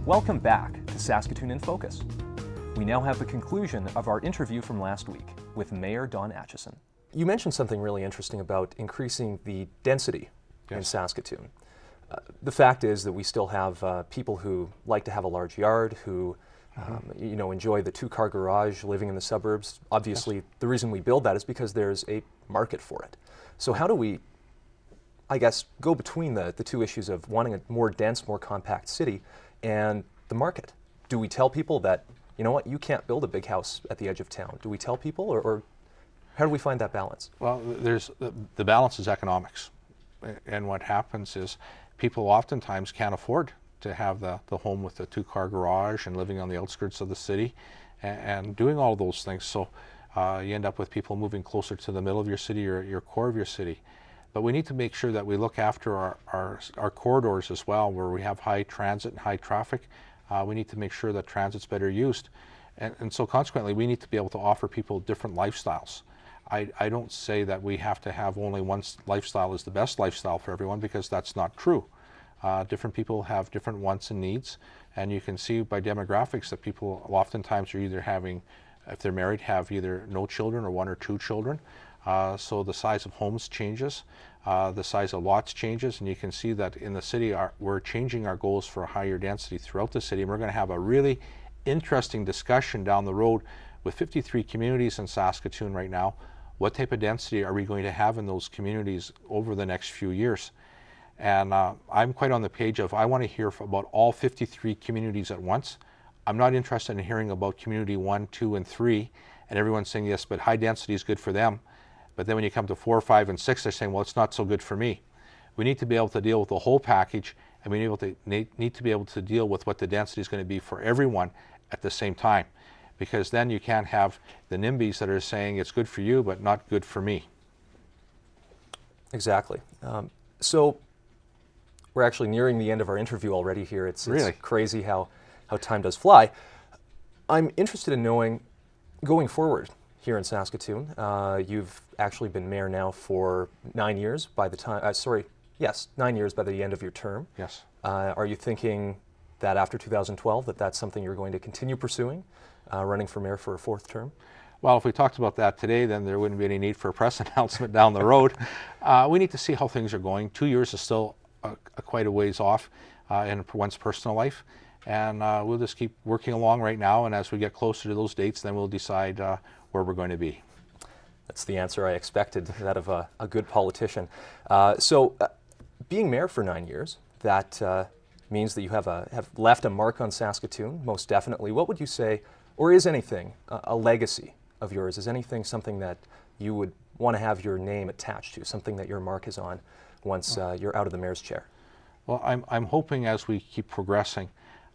Welcome back to Saskatoon In Focus. We now have the conclusion of our interview from last week with Mayor Don Atchison. You mentioned something really interesting about increasing the density in Saskatoon. The fact is that we still have people who like to have a large yard, who enjoy the two-car garage, living in the suburbs. Obviously, the reason we build that is because there's a market for it. So how do we, I guess, go between the two issues of wanting a more dense, more compact city and the market? Do we tell people that, you know what, you can't build a big house at the edge of town? Do we tell people, or how do we find that balance? Well, there's the balance is economics. And what happens is people oftentimes can't afford to have the home with the two-car garage and living on the outskirts of the city and doing all of those things. So you end up with people moving closer to the middle of your city or your core of your city. But we need to make sure that we look after our corridors as well, where we have high transit and high traffic. We need to make sure that transit's better used. And so consequently, we need to be able to offer people different lifestyles. I don't say that we have to have only one lifestyle is the best lifestyle for everyone, because that's not true. Different people have different wants and needs, and you can see by demographics that people oftentimes are either having, if they're married, have either no children or one or two children. So the size of homes changes, the size of lots changes, and you can see that in the city we're changing our goals for higher density throughout the city. And we're going to have a really interesting discussion down the road with 53 communities in Saskatoon right now. What type of density are we going to have in those communities over the next few years? And I'm quite on the page of, I want to hear about all 53 communities at once. I'm not interested in hearing about community 1, 2, and 3, and everyone's saying, yes, but high density is good for them. But then when you come to 4, 5, and 6, they're saying, well, it's not so good for me. We need to be able to deal with the whole package, and we need to be able to deal with what the density is going to be for everyone at the same time. Because then you can't have the NIMBYs that are saying it's good for you, but not good for me. Exactly. So we're actually nearing the end of our interview already here. It's crazy how time does fly. I'm interested in knowing, going forward here in Saskatoon, you've actually been mayor now for 9 years by the time, 9 years by the end of your term. Yes. Are you thinking that after 2012 that's something you're going to continue pursuing, running for mayor for a 4th term? Well, if we talked about that today, then there wouldn't be any need for a press announcement down the road. We need to see how things are going. 2 years is still quite a ways off in one's personal life. And we'll just keep working along right now. And as we get closer to those dates, then we'll decide where we're going to be. That's the answer I expected, that of a good politician. Being mayor for 9 years, that means that you have left a mark on Saskatoon, most definitely. What would you say, or is anything a legacy of yours? Is anything something that you would want to have your name attached to, something that your mark is on once you're out of the mayor's chair? Well, I'm hoping as we keep progressing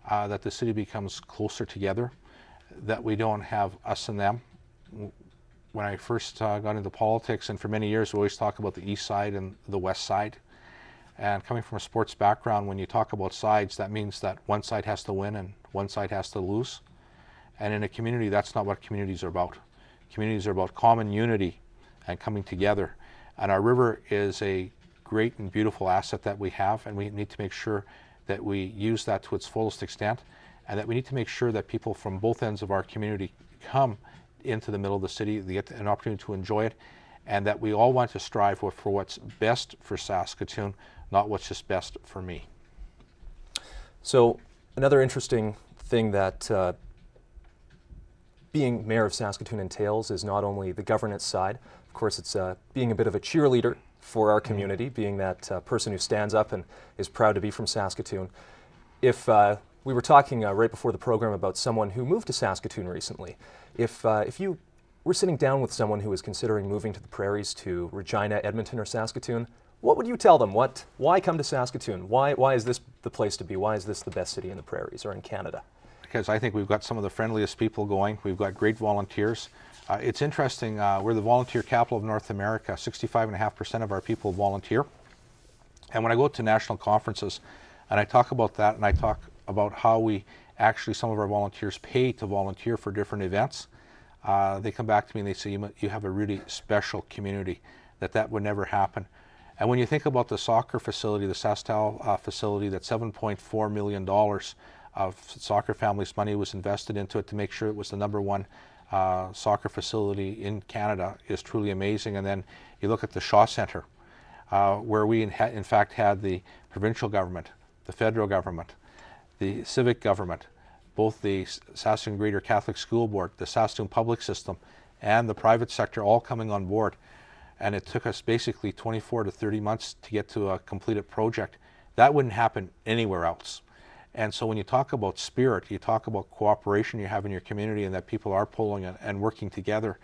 that the city becomes closer together, that we don't have us and them. When I first got into politics, and for many years we always talk about the east side and the west side. And coming from a sports background, when you talk about sides, that means that one side has to win and one side has to lose. And in a community, that's not what communities are about. Communities are about common unity and coming together. And our river is a great and beautiful asset that we have, and we need to make sure that we use that to its fullest extent, and that we need to make sure that people from both ends of our community come into the middle of the city, they get an opportunity to enjoy it, and that we all want to strive for what's best for Saskatoon, not what's just best for me. So another interesting thing that being mayor of Saskatoon entails is not only the governance side. Of course, it's being a bit of a cheerleader for our community, being that person who stands up and is proud to be from Saskatoon. If we were talking right before the program about someone who moved to Saskatoon recently, if you were sitting down with someone who was considering moving to the prairies, to Regina, Edmonton, or Saskatoon, what would you tell them? Why come to Saskatoon? Why is this the place to be? Why is this the best city in the prairies or in Canada? Because I think we've got some of the friendliest people going. We've got great volunteers. It's interesting, we're the volunteer capital of North America. 65.5% of our people volunteer. And when I go to national conferences and I talk about that, and I talk about how we actually, some of our volunteers pay to volunteer for different events, they come back to me and they say, you have a really special community, that would never happen. And when you think about the soccer facility, the Sastal facility, that's $7.4 million, of soccer families' money was invested into it to make sure it was the #1 soccer facility in Canada is truly amazing. And then you look at the Shaw Centre, where we in fact had the provincial government, the federal government, the civic government, both the Saskatoon Greater Catholic School Board, the Saskatoon Public System, and the private sector all coming on board. And it took us basically 24 to 30 months to get to a completed project. That wouldn't happen anywhere else. And so when you talk about spirit, you talk about cooperation you have in your community and that people are pulling and working together.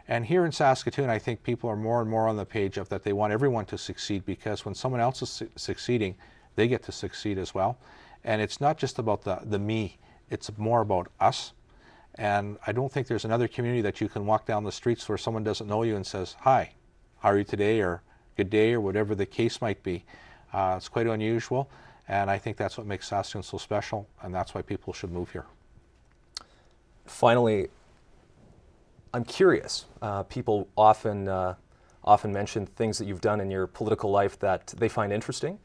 And here in Saskatoon, I think people are more and more on the page of that they want everyone to succeed, because when someone else is succeeding, they get to succeed as well. And it's not just about the me, it's more about us. And I don't think there's another community that you can walk down the streets where someone doesn't know you and says, "Hi, how are you today?" or "Good day," or whatever the case might be. It's quite unusual. And I think that's what makes Saskatoon so special, and that's why people should move here. Finally, I'm curious. People often mention things that you've done in your political life that they find interesting.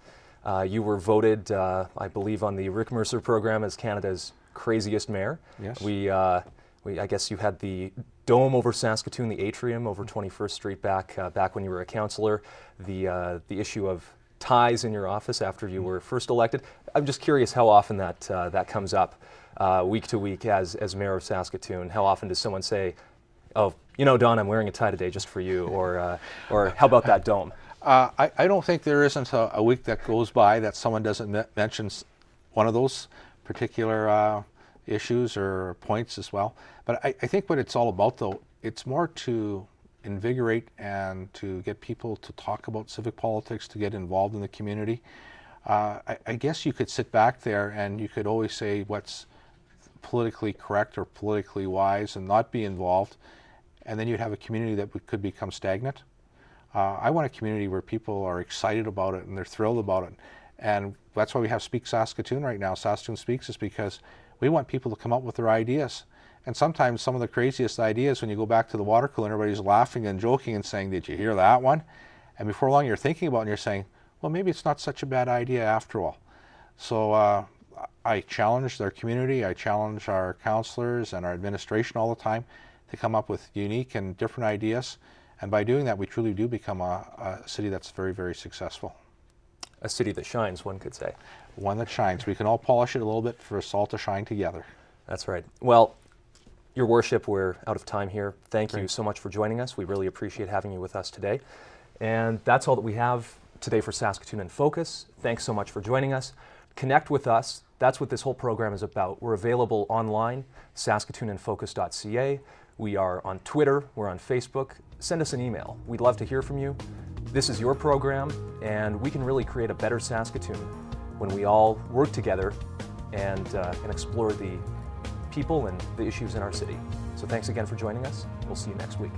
You were voted, I believe, on the Rick Mercer program as Canada's craziest mayor. Yes. I guess you had the dome over Saskatoon, the atrium over 21st Street back when you were a councillor. The issue of ties in your office after you were first elected. I'm just curious how often that comes up week to week as mayor of Saskatoon. How often does someone say, "Oh, you know, Don, I'm wearing a tie today just for you," or "How about that dome?" I don't think there isn't a week that goes by that someone doesn't mention one of those particular issues or points as well. But I think what it's all about, though, it's more to invigorate and to get people to talk about civic politics, to get involved in the community. I guess you could sit back there and you could always say what's politically correct or politically wise and not be involved, and then you'd have a community that could become stagnant. I want a community where people are excited about it and they're thrilled about it, and that's why we have Speak Saskatoon right now. Saskatoon Speaks is because we want people to come up with their ideas. And sometimes some of the craziest ideas, when you go back to the water cooler, everybody's laughing and joking and saying, "Did you hear that one?" And before long you're thinking about it and you're saying, well, maybe it's not such a bad idea after all. So I challenge their community, I challenge our councillors and our administration all the time to come up with unique and different ideas. And by doing that, we truly do become a city that's very, very successful. A city that shines, one could say. One that shines. We can all polish it a little bit for us all to shine together. That's right. Well, Your Worship, we're out of time here. Thank you so much for joining us. We really appreciate having you with us today. And that's all that we have today for Saskatoon in Focus. Thanks so much for joining us. Connect with us. That's what this whole program is about. We're available online, saskatooninfocus.ca. We are on Twitter. We're on Facebook. Send us an email. We'd love to hear from you. This is your program, and we can really create a better Saskatoon when we all work together and explore the people and the issues in our city. So thanks again for joining us. We'll see you next week.